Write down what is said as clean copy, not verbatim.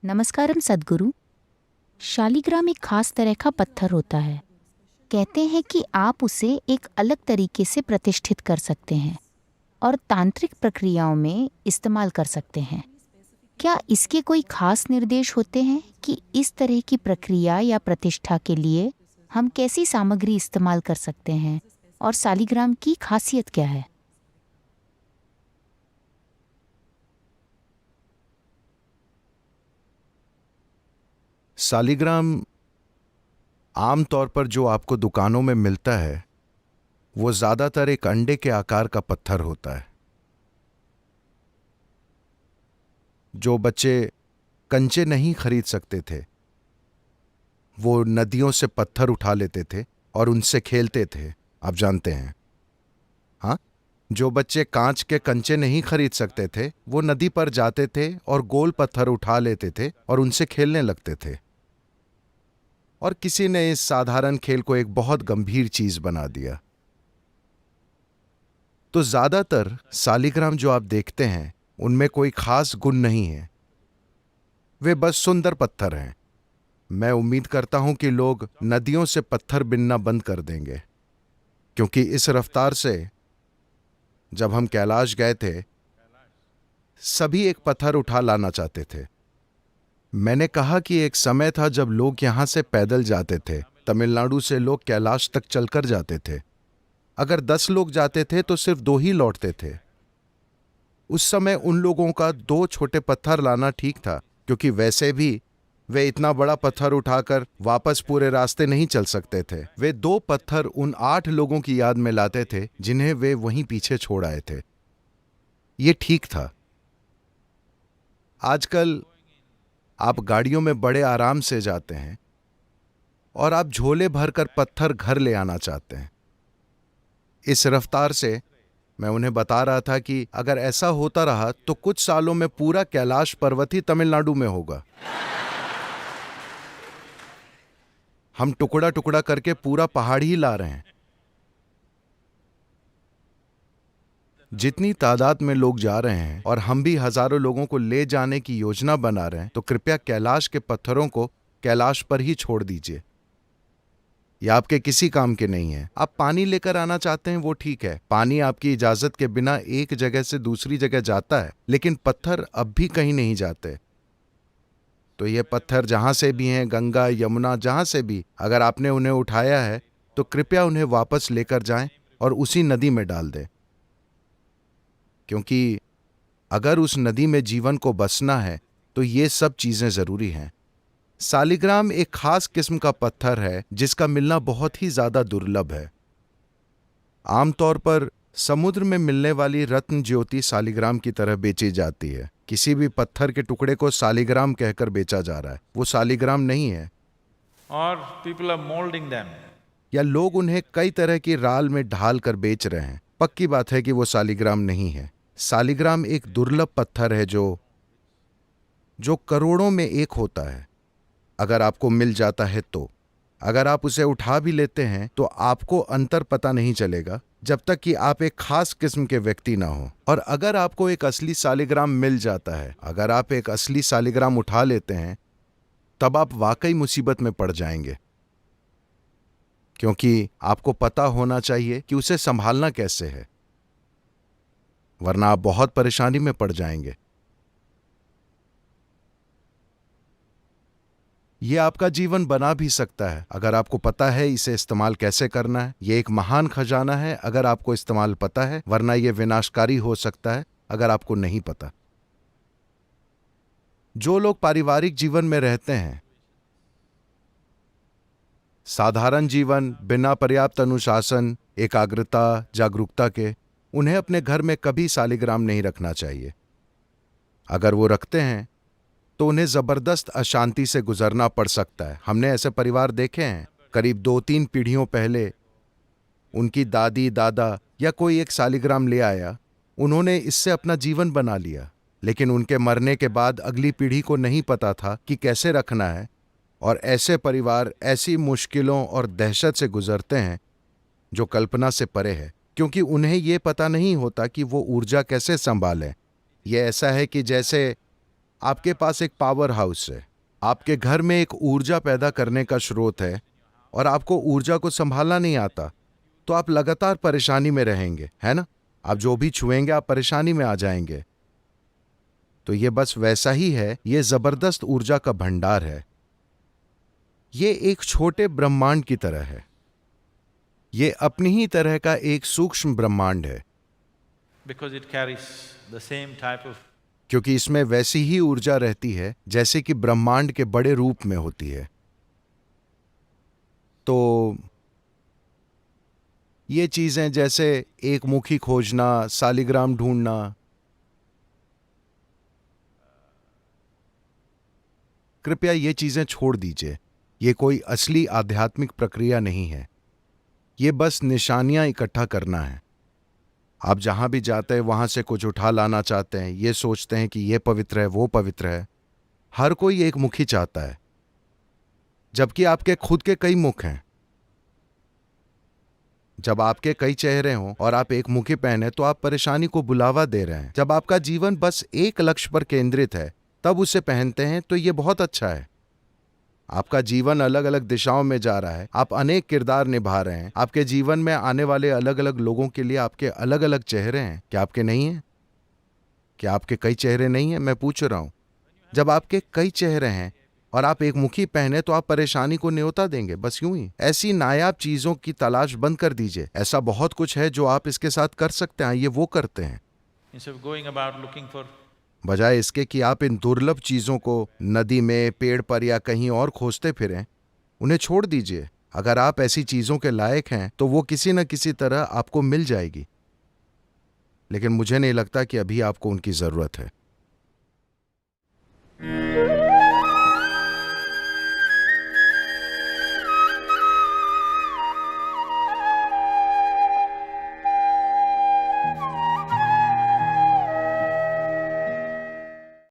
नमस्कारम सद्गुरु। शालिग्राम एक खास तरह का पत्थर होता है। कहते हैं कि आप उसे एक अलग तरीके से प्रतिष्ठित कर सकते हैं और तांत्रिक प्रक्रियाओं में इस्तेमाल कर सकते हैं। क्या इसके कोई खास निर्देश होते हैं कि इस तरह की प्रक्रिया या प्रतिष्ठा के लिए हम कैसी सामग्री इस्तेमाल कर सकते हैं और शालिग्राम की खासियत क्या है? शालिग्राम आमतौर पर जो आपको दुकानों में मिलता है वो ज्यादातर एक अंडे के आकार का पत्थर होता है। जो बच्चे कंचे नहीं खरीद सकते थे वो नदियों से पत्थर उठा लेते थे और उनसे खेलते थे, आप जानते हैं। हाँ, जो बच्चे कांच के कंचे नहीं खरीद सकते थे वो नदी पर जाते थे और गोल पत्थर उठा लेते थे और उनसे खेलने लगते थे। और किसी ने इस साधारण खेल को एक बहुत गंभीर चीज बना दिया। तो ज्यादातर शालिग्राम जो आप देखते हैं उनमें कोई खास गुण नहीं है, वे बस सुंदर पत्थर हैं। मैं उम्मीद करता हूं कि लोग नदियों से पत्थर बिनना बंद कर देंगे, क्योंकि इस रफ्तार से जब हम कैलाश गए थे सभी एक पत्थर उठा लाना चाहते थे। मैंने कहा कि एक समय था जब लोग यहां से पैदल जाते थे। तमिलनाडु से लोग कैलाश तक चलकर जाते थे। अगर 10 लोग जाते थे तो सिर्फ 2 ही लौटते थे। उस समय उन लोगों का 2 छोटे पत्थर लाना ठीक था, क्योंकि वैसे भी वे इतना बड़ा पत्थर उठाकर वापस पूरे रास्ते नहीं चल सकते थे। वे 2 पत्थर उन 8 लोगों की याद में लाते थे जिन्हें वे वहीं पीछे छोड़ आए थे। ये ठीक था। आजकल आप गाड़ियों में बड़े आराम से जाते हैं और आप झोले भरकर पत्थर घर ले आना चाहते हैं। इस रफ्तार से मैं उन्हें बता रहा था कि अगर ऐसा होता रहा तो कुछ सालों में पूरा कैलाश पर्वत ही तमिलनाडु में होगा। हम टुकड़ा टुकड़ा करके पूरा पहाड़ ही ला रहे हैं। जितनी तादाद में लोग जा रहे हैं और हम भी हजारों लोगों को ले जाने की योजना बना रहे हैं, तो कृपया कैलाश के पत्थरों को कैलाश पर ही छोड़ दीजिए। यह आपके किसी काम के नहीं है। आप पानी लेकर आना चाहते हैं वो ठीक है, पानी आपकी इजाजत के बिना एक जगह से दूसरी जगह जाता है, लेकिन पत्थर अब भी कहीं नहीं जाते। तो ये पत्थर जहां से भी हैं, गंगा यमुना जहां से भी, अगर आपने उन्हें उठाया है तो कृपया उन्हें वापस लेकर जाएं और उसी नदी में डाल दें, क्योंकि अगर उस नदी में जीवन को बसना है तो ये सब चीजें जरूरी हैं। शालिग्राम एक खास किस्म का पत्थर है जिसका मिलना बहुत ही ज्यादा दुर्लभ है। आमतौर पर समुद्र में मिलने वाली रत्न ज्योति शालिग्राम की तरह बेची जाती है। किसी भी पत्थर के टुकड़े को शालिग्राम कहकर बेचा जा रहा है, वो शालिग्राम नहीं है। Or people are molding them. या लोग उन्हें कई तरह की राल में ढाल कर बेच रहे हैं। पक्की बात है कि वो शालिग्राम नहीं है। शालिग्राम एक दुर्लभ पत्थर है जो करोड़ों में एक होता है। अगर आपको मिल जाता है तो, अगर आप उसे उठा भी लेते हैं तो आपको अंतर पता नहीं चलेगा जब तक कि आप एक खास किस्म के व्यक्ति ना हो। और अगर आपको एक असली शालिग्राम मिल जाता है, अगर आप एक असली शालिग्राम उठा लेते हैं, तब आप वाकई मुसीबत में पड़ जाएंगे, क्योंकि आपको पता होना चाहिए कि उसे संभालना कैसे है, वरना आप बहुत परेशानी में पड़ जाएंगे। यह आपका जीवन बना भी सकता है अगर आपको पता है इसे इस्तेमाल कैसे करना है। यह एक महान खजाना है अगर आपको इस्तेमाल पता है, वरना यह विनाशकारी हो सकता है अगर आपको नहीं पता। जो लोग पारिवारिक जीवन में रहते हैं, साधारण जीवन बिना पर्याप्त अनुशासन, एकाग्रता, जागरूकता के, उन्हें अपने घर में कभी शालिग्राम नहीं रखना चाहिए। अगर वो रखते हैं तो उन्हें जबरदस्त अशांति से गुजरना पड़ सकता है। हमने ऐसे परिवार देखे हैं। करीब 2-3 पीढ़ियों पहले उनकी दादी दादा या कोई एक शालिग्राम ले आया, उन्होंने इससे अपना जीवन बना लिया, लेकिन उनके मरने के बाद अगली पीढ़ी को नहीं पता था कि कैसे रखना है। और ऐसे परिवार ऐसी मुश्किलों और दहशत से गुजरते हैं जो कल्पना से परे है, क्योंकि उन्हें यह पता नहीं होता कि वो ऊर्जा कैसे संभालें। यह ऐसा है कि जैसे आपके पास एक पावर हाउस है, आपके घर में एक ऊर्जा पैदा करने का स्रोत है और आपको ऊर्जा को संभालना नहीं आता, तो आप लगातार परेशानी में रहेंगे, है ना? आप जो भी छुएंगे आप परेशानी में आ जाएंगे। तो ये बस वैसा ही है, ये जबरदस्त ऊर्जा का भंडार है। ये एक छोटे ब्रह्मांड की तरह है। ये अपनी ही तरह का एक सूक्ष्म ब्रह्मांड है, because it carries the same type of क्योंकि इसमें वैसी ही ऊर्जा रहती है जैसे कि ब्रह्मांड के बड़े रूप में होती है। तो ये चीजें जैसे एक मुखी खोजना, सालिग्राम ढूंढना, कृपया ये चीजें छोड़ दीजिए। ये कोई असली आध्यात्मिक प्रक्रिया नहीं है। ये बस निशानियां इकट्ठा करना है। आप जहां भी जाते हैं वहां से कुछ उठा लाना चाहते हैं, ये सोचते हैं कि ये पवित्र है, वो पवित्र है। हर कोई एक मुखी चाहता है, जबकि आपके खुद के कई मुख हैं। जब आपके कई चेहरे हों और आप एक मुखी पहने तो आप परेशानी को बुलावा दे रहे हैं। जब आपका जीवन बस एक लक्ष्य पर केंद्रित है तब उसे पहनते हैं तो ये बहुत अच्छा है। आपका जीवन अलग अलग दिशाओं में जा रहा है, आप अनेक किरदार निभा रहे हैं। आपके जीवन में आने वाले अलग अलग लोगों के लिए आपके अलग अलग चेहरे हैं। क्या आपके नहीं हैं? क्या आपके कई चेहरे नहीं हैं? मैं पूछ रहा हूं। जब आपके कई चेहरे हैं और आप एक मुखी पहने तो आप परेशानी को न्योता देंगे, बस यूं ही। ऐसी नायाब चीजों की तलाश बंद कर दीजिए। ऐसा बहुत कुछ है जो आप इसके साथ कर सकते हैं, ये वो करते हैं। instead of going about looking for बजाय इसके कि आप इन दुर्लभ चीजों को नदी में, पेड़ पर या कहीं और खोजते फिरें, उन्हें छोड़ दीजिए। अगर आप ऐसी चीजों के लायक हैं तो वो किसी न किसी तरह आपको मिल जाएगी, लेकिन मुझे नहीं लगता कि अभी आपको उनकी जरूरत है।